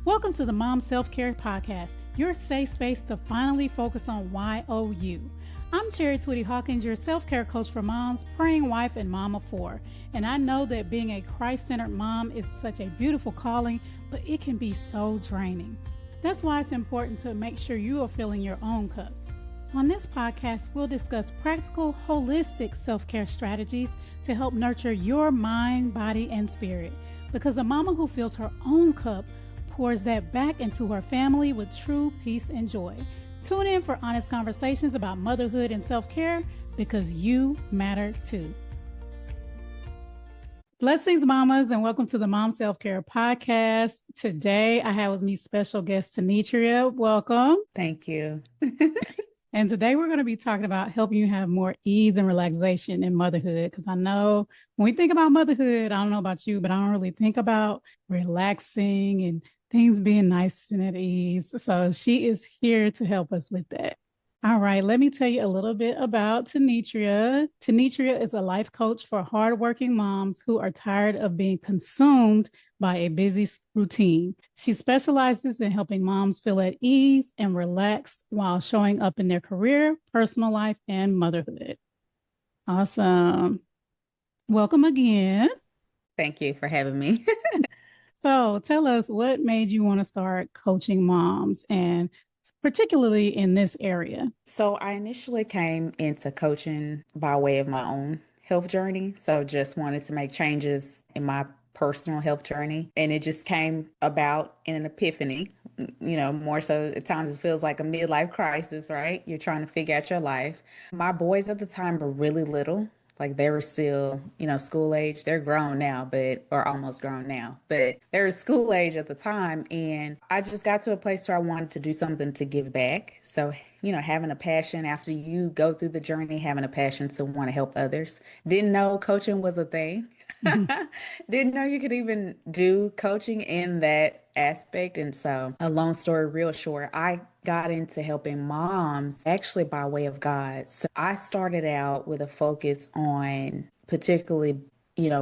Welcome to the Mom Self-Care Podcast, your safe space to finally focus on YOU. I'm Twitty-Hawkins, your self-care coach for moms, praying wife, and mom of four. And I know that being a Christ-centered mom is such a beautiful calling, but it can be so draining. That's why it's important to make sure you are filling your own cup. On this podcast, we'll discuss practical, holistic self-care strategies to help nurture your mind, body, and spirit. Because a mama who fills her own cup pours that back into her family with true peace and joy. Tune in for honest conversations about motherhood and self-care because you matter too. Blessings, mamas, and welcome to the Mom Self-Care Podcast. Today, I have with me special guest Tynitria. Welcome. Thank you. And today we're going to be talking about helping you have more ease and relaxation in motherhood. Because I know when we think about motherhood, I don't know about you, but I don't really think about relaxing and things being nice and at ease. So she is here to help us with that. All right, let me tell you a little bit about Tynitria. Tynitria is a life coach for hardworking moms who are tired of being consumed by a busy routine. She specializes in helping moms feel at ease and relaxed while showing up in their career, personal life, and motherhood. Awesome. Welcome again. Thank you for having me. So tell us, what made you want to start coaching moms, and particularly in this area? So I initially came into coaching by way of my own health journey. So just wanted to make changes in my personal health journey. And it just came about in an epiphany, more so at times it feels like a midlife crisis, right? You're trying to figure out your life. My boys at the time were really little. Like they were still, school age. They're grown now, or almost grown now, but they were school age at the time. And I just got to a place where I wanted to do something to give back. So, having a passion after you go through the journey, having a passion to want to help others. Didn't know coaching was a thing. Didn't know you could even do coaching in that aspect. And so a long story real short, I got into helping moms actually by way of God. So I started out with a focus on particularly,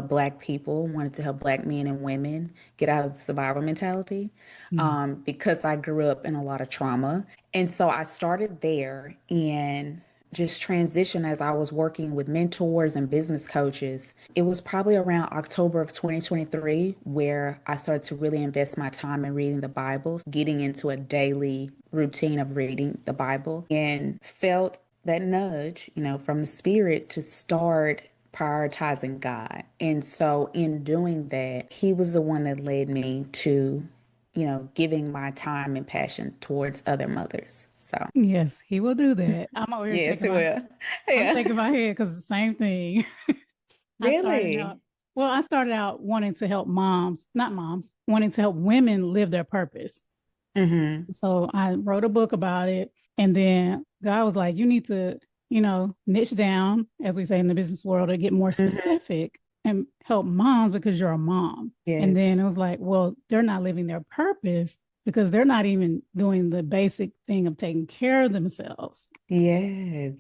Black people, wanted to help Black men and women get out of the survival mentality because I grew up in a lot of trauma. And so I started there and just transition as I was working with mentors and business coaches. It was probably around October of 2023 where I started to really invest my time in reading the Bible, getting into a daily routine of reading the Bible, and felt that nudge, from the Spirit to start prioritizing God. And so in doing that, He was the one that led me to, giving my time and passion towards other mothers. So yes, He will do that. I'm over here yes, shaking it will. Yeah. I'm shaking my head because it's the same thing. Really? I started out wanting to help wanting to help women live their purpose. Mm-hmm. So I wrote a book about it. And then God was like, you need to, niche down, as we say in the business world, to get more specific and help moms because you're a mom. Yes. And then it was like, well, they're not living their purpose because they're not even doing the basic thing of taking care of themselves. Yes.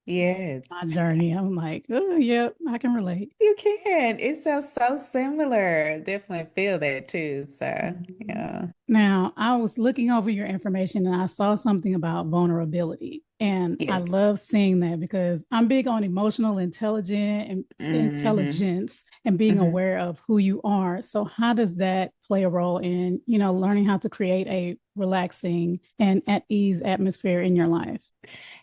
Yes. My journey. I'm like, oh, yep, I can relate. You can. It sounds so similar. Definitely feel that too. So, yeah. Now, I was looking over your information and I saw something about vulnerability. And I love seeing that because I'm big on emotional intelligence and being aware of who you are. So how does that play a role in, learning how to create a relaxing and at ease atmosphere in your life?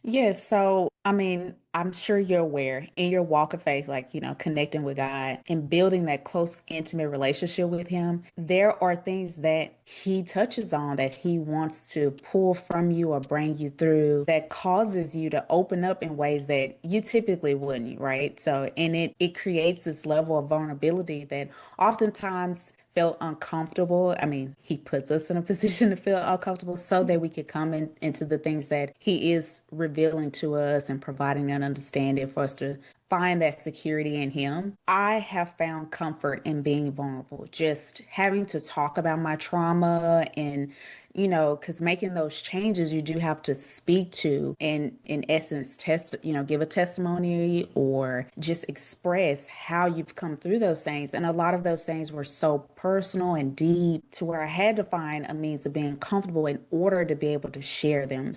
Yes. So, I'm sure you're aware in your walk of faith, like, connecting with God and building that close, intimate relationship with Him, there are things that He touches on that He wants to pull from you or bring you through that causes you to open up in ways that you typically wouldn't, right? So, and it creates this level of vulnerability that oftentimes felt uncomfortable. He puts us in a position to feel uncomfortable so that we could come into the things that He is revealing to us and providing an understanding for us to find that security in him. I have found comfort in being vulnerable, just having to talk about my trauma and because making those changes, you do have to speak to and in essence give a testimony or just express how you've come through those things. And a lot of those things were so personal and deep to where I had to find a means of being comfortable in order to be able to share them.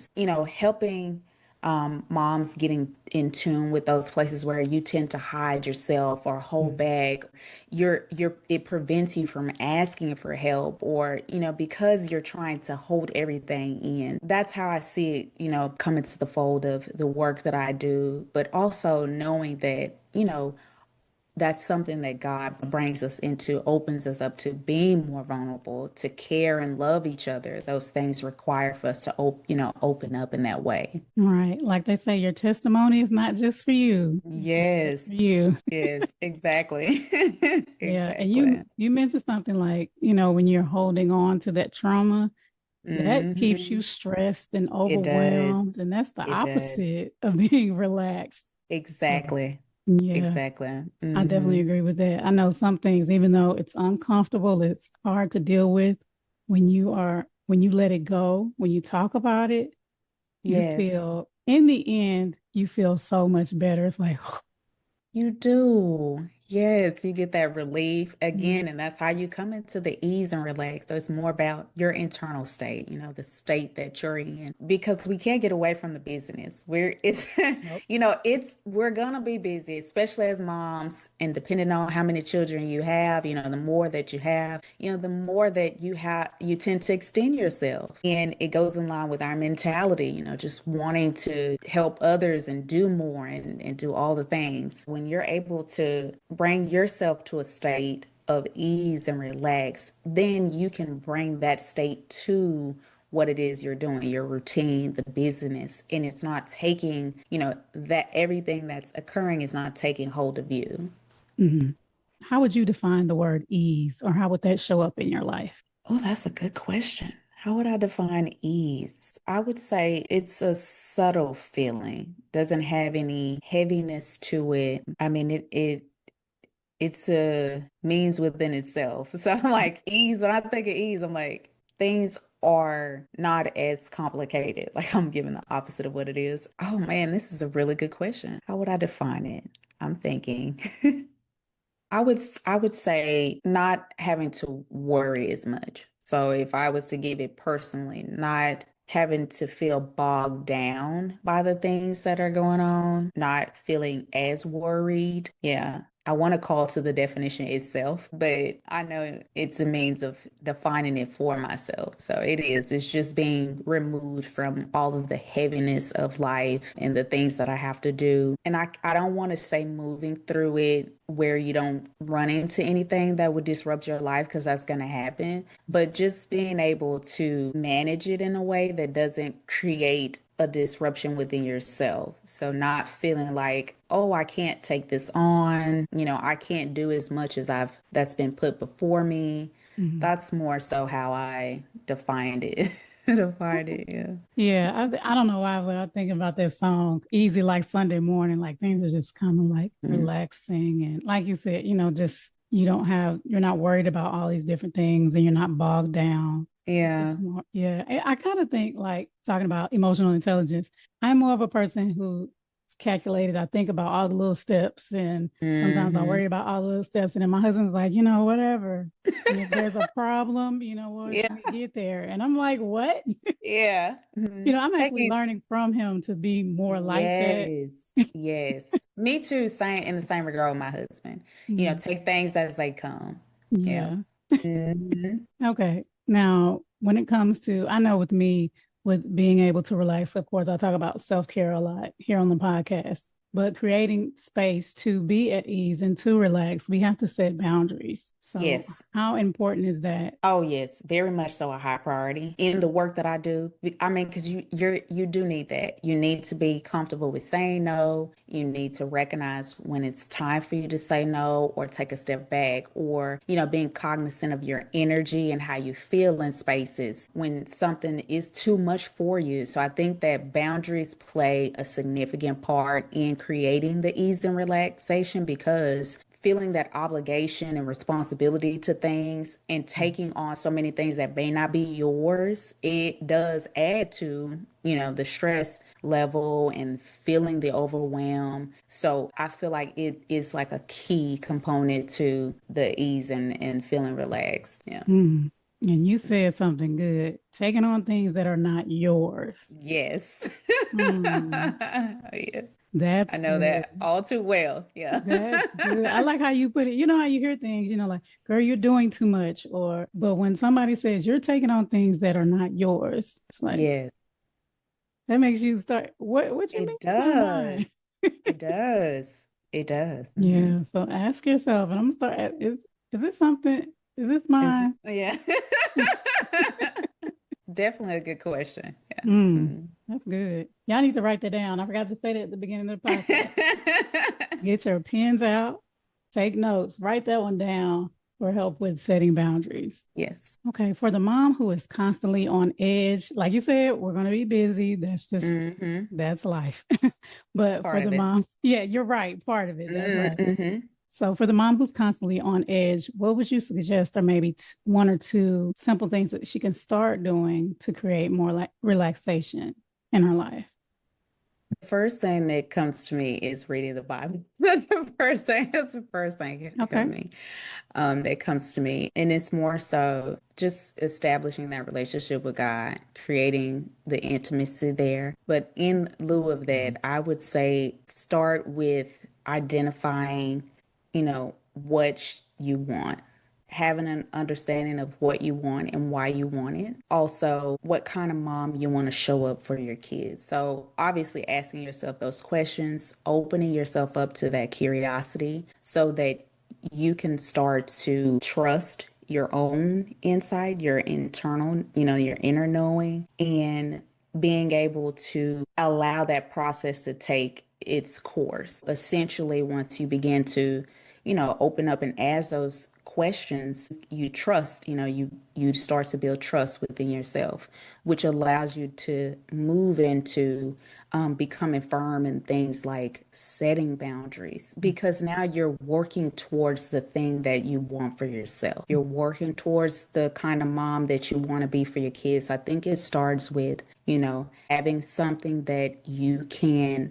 Helping moms getting in tune with those places where you tend to hide yourself or hold back. It prevents you from asking for help or, because you're trying to hold everything in. That's how I see it, come into the fold of the work that I do, but also knowing that, that's something that God brings us into, opens us up to being more vulnerable, to care and love each other. Those things require for us to, open up in that way. Right. Like they say, your testimony is not just for you. Yes. For you. Yes, exactly. Yeah. And Exactly. you mentioned something like, when you're holding on to that trauma, that keeps you Hmm. stressed and It does. overwhelmed. And that's the It does. opposite of being relaxed. So, Exactly. yeah. Exactly. I definitely Hmm. agree with that. I know some things, even though it's uncomfortable, it's hard to deal with when you let it go, when you talk about it, you Yes. feel, in the end, you feel so much better. It's like, You do. Yes, you get that relief yeah. again, and that's how you come into the ease and relax. So it's more about your internal state, the state that you're in, because we can't get away from the busyness. Nope. We're gonna be busy, especially as moms, and depending on how many children you have, the more that you have, the more that you tend to extend yourself. And it goes in line with our mentality, just wanting to help others and do more and do all the things. When you're able to bring yourself to a state of ease and relax, then you can bring that state to what it is you're doing, your routine, the business, and it's not taking, that everything that's occurring is not taking hold of you. Mhm. How would you define the word ease, or how would that show up in your life? Oh, that's a good question. How would I define ease? I would say it's a subtle feeling, doesn't have any heaviness to it. I mean, it's a means within itself. So I'm like, ease, when I think of ease, I'm like, things are not as complicated. Like I'm giving the opposite of what it is. Oh man, this is a really good question. How would I define it? I'm thinking. I would say not having to worry as much. So if I was to give it personally, not having to feel bogged down by the things that are going on, not feeling as worried. Yeah. I want to call to the definition itself, but I know it's a means of defining it for myself. So it is. It's just being removed from all of the heaviness of life and the things that I have to do. And I don't want to say moving through it where you don't run into anything that would disrupt your life because that's going to happen, but just being able to manage it in a way that doesn't create a disruption within yourself. So not feeling like, oh, I can't take this on, I can't do as much as that's been put before me. Mhm. That's more so how I defined it. Defined it, yeah. Yeah, I don't know why, but I think about that song, Easy Like Sunday Morning, like things are just kind of like Mm. relaxing. And like you said, just you're not worried about all these different things and you're not bogged down. It's Yeah. more, yeah. I kind of think like talking about emotional intelligence, I'm more of a person who calculated. I think about all the little steps, and sometimes I Hmm. worry about all the little steps. And then my husband's like, whatever. And if there's a problem, once Yeah. we get there. And I'm like, what? Yeah. I'm actually Taking learning from him to be more like that. Yes, yes. Me too, same in the same regard with my husband. Mhm. Take things as they come. Yeah. Yeah. Hmm. Okay. Now, when it comes to, I know with me, with being able to relax, of course, I talk about self-care a lot here on the podcast, but creating space to be at ease and to relax, we have to set boundaries. So Yes. how important is that? Oh yes, very much so a high priority in the work that I do. I mean, because you do need that. You need to be comfortable with saying no. You need to recognize when it's time for you to say no or take a step back, or being cognizant of your energy and how you feel in spaces when something is too much for you. So I think that boundaries play a significant part in creating the ease and relaxation, because feeling that obligation and responsibility to things and taking on so many things that may not be yours, it does add to, the stress level and feeling the overwhelm. So I feel like it is like a key component to the ease and feeling relaxed. Yeah. Mm. And you said something good. Taking on things that are not yours. Yes. Mm. Oh, yeah. That's I know good. that all too well. Yeah. That's good. I like how you put it. You know how you hear things, like, girl, you're doing too much. But when somebody says you're taking on things that are not yours, it's like, Yes, that makes you start, what you mean it it's not does. mine? It does. It does. Yeah. So ask yourself, and I'm gonna start, is this something, is this Is mine? yeah. Definitely a good question. Yeah. Mm, Mhm. that's good. Y'all need to write that down. I forgot to say that at the beginning of the podcast. Get your pens out, take notes, write that one down for help with setting boundaries. Yes. Okay, for the mom who is constantly on edge, like you said, we're going to be busy. Mm-hmm. That's life. But for Part the of it. mom, yeah, you're right. Part of it. That's right. Mm-hmm. So for the mom who's constantly on edge, what would you suggest, or maybe one or two simple things that she can start doing to create more like relaxation in her life? The first thing that comes to me is reading the Bible. That's the first thing. That's the first thing that comes Okay. to me. That comes to me. And it's more so just establishing that relationship with God, creating the intimacy there. But in lieu of that, I would say start with identifying, what you want, having an understanding of what you want and why you want it. Also, what kind of mom you want to show up for your kids. So, obviously, asking yourself those questions, opening yourself up to that curiosity so that you can start to trust your own insight, your internal, your inner knowing, and being able to allow that process to take its course. Essentially, once you begin to, open up and ask those questions, you trust, you start to build trust within yourself, which allows you to move into becoming firm in things like setting boundaries, because now you're working towards the thing that you want for yourself. You're working towards the kind of mom that you want to be for your kids. I think it starts with, having something that you can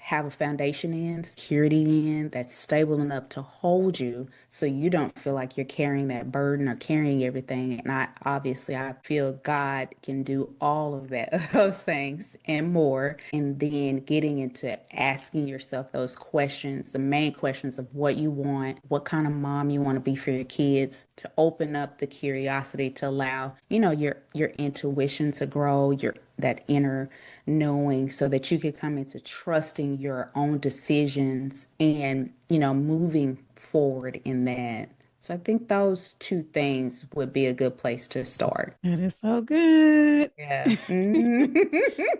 have a foundation in, security in, that's stable enough to hold you so you don't feel like you're carrying that burden or carrying everything. And I feel God can do all of that, those things and more. And then getting into asking yourself those questions, the main questions of what you want, what kind of mom you want to be for your kids, to open up the curiosity to allow, your intuition to grow, that inner knowing, so that you could come into trusting your own decisions and, moving forward in that. So I think those two things would be a good place to start. That is so good. Yeah. Mhm.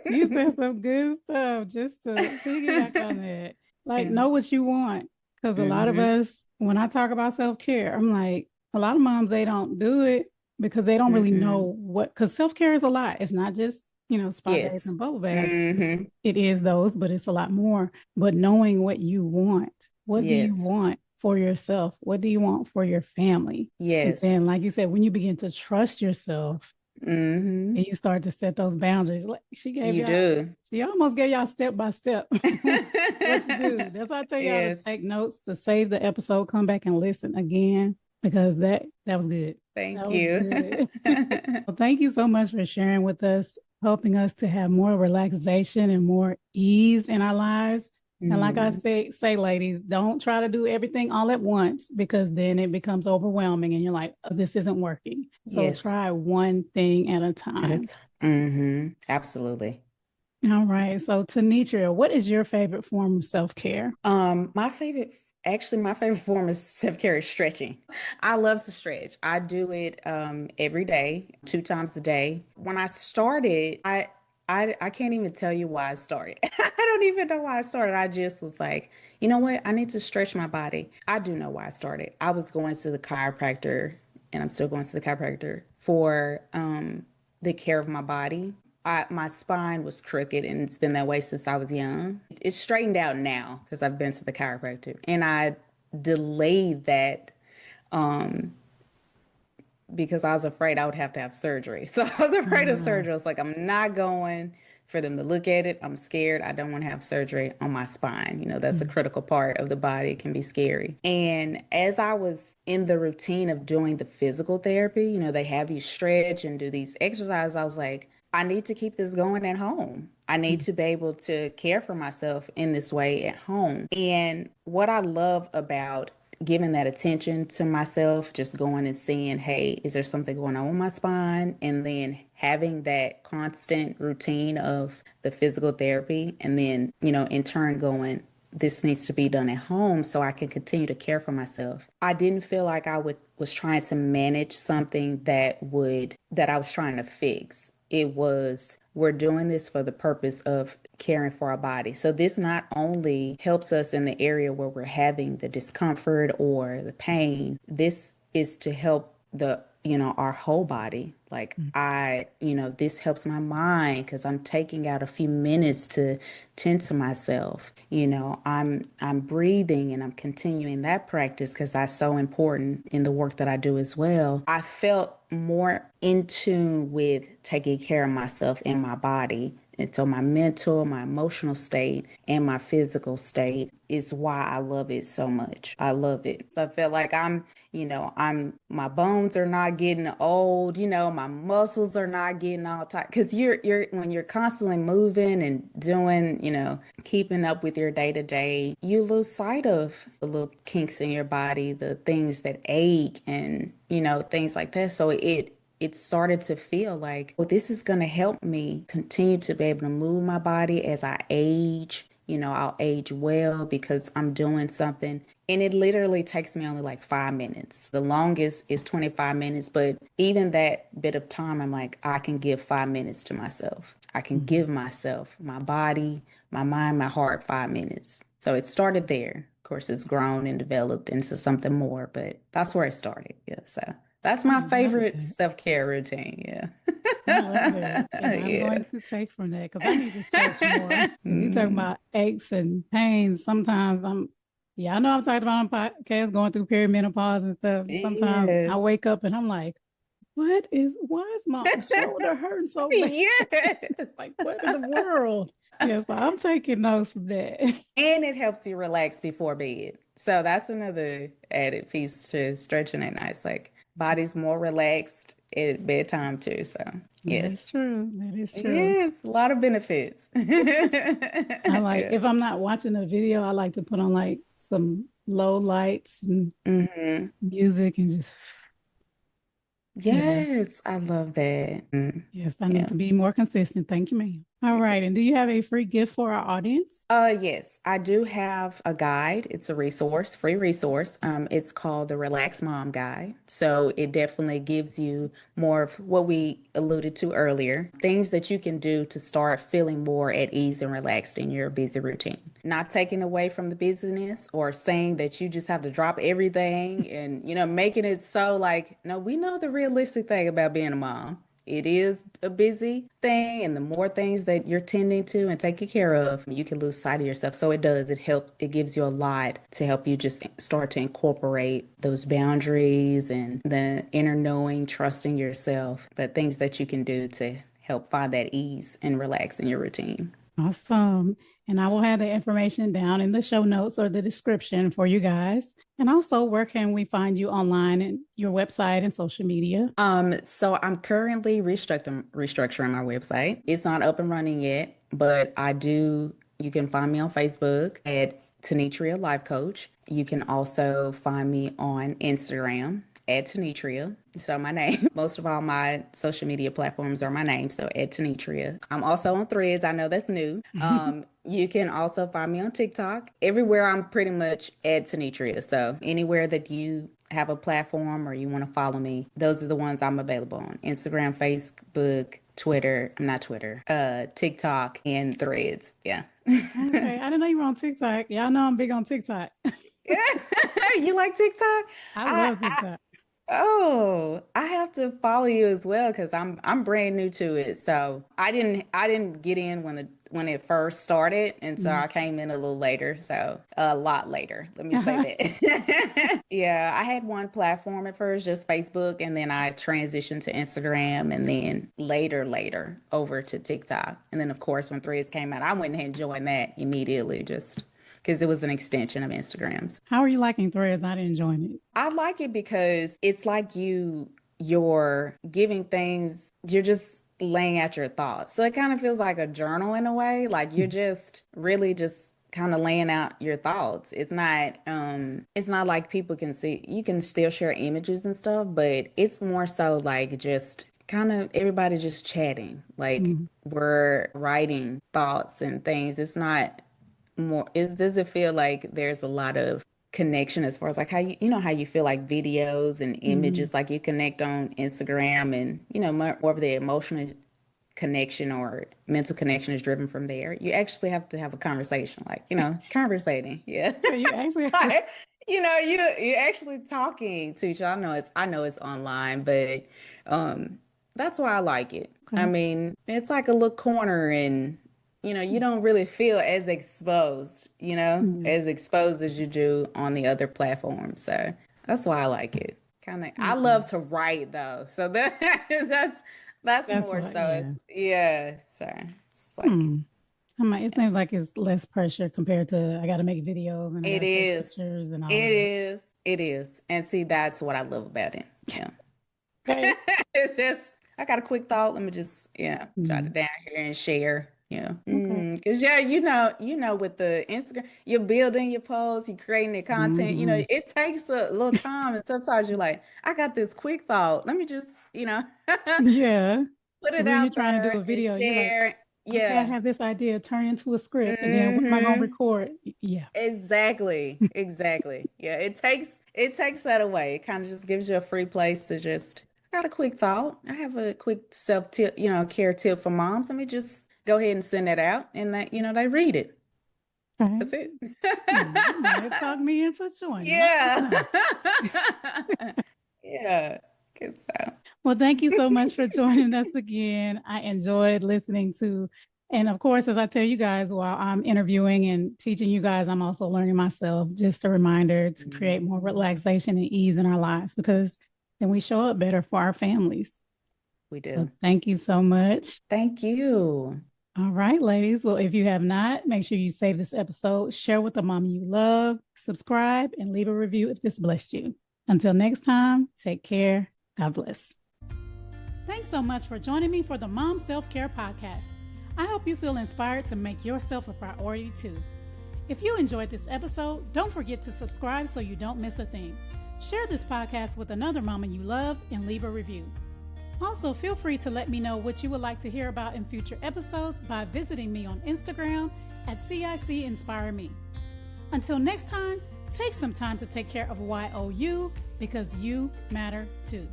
You said some good stuff just to piggyback on that. Like, Yeah. know what you want. Because a lot of Hmm. us, when I talk about self care, I'm like, a lot of moms, they don't do it because they don't really Hmm. know because self care is a lot. It's not just, spa days Yes. and bubble baths. Hmm. It is those, but it's a lot more. But knowing what you want, what do you Yes. want for yourself? What do you want for your family? And Yes. then, like you said, when you begin to trust yourself, Hmm. and you start to set those boundaries. Like You do. she almost gave y'all step by step what to do. That's why I tell y'all to Yes. take notes, to save the episode, come back and listen again, because that was good. Thank That was you. good. Well, thank you so much for sharing with us, helping us to have more relaxation and more ease in our lives. And like I Mm. say, ladies, don't try to do everything all at once, because then it becomes overwhelming and you're like, oh, this isn't working. So Yes. try one thing at a At a time. time. Hmm. Absolutely. All right. So, Tynitria, what is your favorite form of self care? My favorite Actually, my favorite form of self-care is stretching. I love to stretch. I do it every day, 2 times a day. When I started, I can't even tell you why I started. I don't even know why I started. I just was like, you know what? I need to stretch my body. I do know why I started. I was going to the chiropractor, and I'm still going to the chiropractor for the care of my body. My spine was crooked and it's been that way since I was young. It's straightened out now because I've been to the chiropractor, and I delayed that um, because I was afraid I would have to have surgery. So I was afraid of Wow. surgery. I was like, I'm not going for them to look at it. I'm scared. I don't want to have surgery on my spine. That's a Mm. critical part of the body. It can be scary. And as I was in the routine of doing the physical therapy, they have you stretch and do these exercises. I was like, I need to keep this going at home. I need Mm. to be able to care for myself in this way at home. And what I love about giving that attention to myself, just going and seeing, hey, is there something going on with my spine? And then having that constant routine of the physical therapy, and then, in turn going, this needs to be done at home so I can continue to care for myself. I didn't feel like was trying to manage something that I was trying to fix. It was, we're doing this for the purpose of caring for our body. So this not only helps us in the area where we're having the discomfort or the pain, this is to help our whole body. Like Mm. this helps my mind because I'm taking out a few minutes to tend to myself. I'm breathing and I'm continuing that practice because that's so important in the work that I do as well. I felt more in tune with taking care of myself and my body. And so my mental, my emotional state, and my physical state is why I love it so much. I love it. I feel like my bones are not getting old, my muscles are not getting all tight. Because when you're constantly moving and doing, keeping up with your day to day, you lose sight of the little kinks in your body, the things that ache and, things like that. So it started to feel like, well, this is going to help me continue to be able to move my body as I age. I'll age well because I'm doing something. And it literally takes me only like 5 minutes. The longest is 25 minutes. But even that bit of time, I'm like, I can give 5 minutes to myself. I can Mhm. give myself, my body, my mind, my heart, 5 minutes. So it started there. Of course, it's grown and developed into something more, but that's where it started. Yeah. So that's I my love favorite that. self-care routine. I love Yeah. that. And I'm Yeah. going to take from that because I need to stretch more. Because you talk Mhm. about aches and pains. Sometimes yeah, I know I'm talking about on podcast going through perimenopause and stuff. Sometimes I Yes. wake up and I'm like, why is my shoulder hurting so bad? Yes. Like, what in the world? Yes, I'm taking notes from that. And it helps you relax before bed. So that's another added piece to stretching at night. It's like body's more relaxed at bedtime too. So That is yes. true. That is true. Yes, a lot of benefits. I like Yeah. if I'm not watching a video, I like to put on like some low lights and Hmm. music and just yeah. Yes, I love that. Yes, I need Yeah. to be more consistent. Thank you, ma'am. All right. And do you have a free gift for our audience? Yes, I do have a guide. It's a resource, free resource. It's called the Relax Mom Guide. So it definitely gives you more of what we alluded to earlier, things that you can do to start feeling more at ease and relaxed in your busy routine. Not taking away from the busyness or saying that you just have to drop everything and, making it so like, no, we know the realistic thing about being a mom. It is a busy thing, and the more things that you're tending to and taking care of, you can lose sight of yourself. So it does. It helps. It gives you a lot to help you just start to incorporate those boundaries and the inner knowing, trusting yourself, the things that you can do to help find that ease and relax in your routine. Awesome. And I will have the information down in the show notes or the description for you guys. And also, where can we find you online and your website and social media? So I'm currently restructuring my website. It's not up and running yet, but you can find me on Facebook at Tynitria Life Coach. You can also find me on Instagram at Tynitria. So my name, most of all my social media platforms are my name. So at Tynitria. I'm also on Threads. I know that's new. You can also find me on TikTok. Everywhere I'm pretty much at Tynitria. So anywhere that you have a platform or you want to follow me, those are the ones I'm available on. Instagram, Facebook, TikTok, and Threads. Yeah. Okay, I didn't know you were on TikTok. Y'all know I'm big on TikTok. Yeah. You like TikTok? I love TikTok. Oh, I have to follow you as well because I'm brand new to it. So I didn't get in when it first started, and so I came in a little later. So a lot later. Let me say that. Yeah, I had one platform at first, just Facebook, and then I transitioned to Instagram, and then later over to TikTok, and then of course when Threads came out, I went ahead and joined that immediately, just because it was an extension of Instagram's. How are you liking Threads? I didn't join it. I like it because it's like you're giving things, you're just laying out your thoughts. So it kind of feels like a journal in a way. Like you're just really just kind of laying out your thoughts. It's not like people can see, you can still share images and stuff, but it's more so like just kind of everybody just chatting. Like we're writing thoughts and things. It's not more, does it feel like there's a lot of connection as far as like how you know how you feel like videos and images, like you connect on Instagram, and more of the emotional connection or mental connection is driven from there. You actually have to have a conversation, like conversating. Yeah. So you actually have to... you're actually talking to each other. I know it's online, but that's why I like it. Okay. I mean, it's like a little corner, and you don't really feel as exposed, as exposed as you do on the other platforms. So that's why I like it. I love to write though. So that's more what, so. Yeah. So it's like, it seems like it's less pressure compared to I got to make videos and I it gotta take is. pictures and all It that. is. It is. And see, that's what I love about it. Yeah. Okay. It's just, I got a quick thought. Let me just, jot it down here and share. Yeah. Okay. Because with the Instagram, you're building your posts, you're creating the content, it takes a little time. And sometimes you're like, I got this quick thought. Let me just, Yeah. put it When you're out trying to there do a and video, you're like, share. okay, I Yeah. have this idea, turn into a script, and then what am I gonna record? Yeah. Exactly. Exactly. Yeah. It takes that away. It kind of just gives you a free place to just, I got a quick thought. I have a quick self tip, care tip for moms. Let me just go ahead and send that out, and that, they read it. Okay. That's it. You might have talked me into joining. Yeah. Yeah. Good stuff. Well, thank you so much for joining us again. I enjoyed listening to, and of course, as I tell you guys while I'm interviewing and teaching you guys, I'm also learning myself. Just a reminder to create more relaxation and ease in our lives, because then we show up better for our families. We do. So thank you so much. Thank you. All right, ladies. Well, if you have not, make sure you save this episode, share with the mom you love, subscribe, and leave a review if this blessed you. Until next time, take care. God bless. Thanks so much for joining me for the Mom Self-Care Podcast. I hope you feel inspired to make yourself a priority too. If you enjoyed this episode, don't forget to subscribe so you don't miss a thing. Share this podcast with another mama you love and leave a review. Also, feel free to let me know what you would like to hear about in future episodes by visiting me on Instagram at CIC Inspire Me. Until next time, take some time to take care of YOU, because you matter too.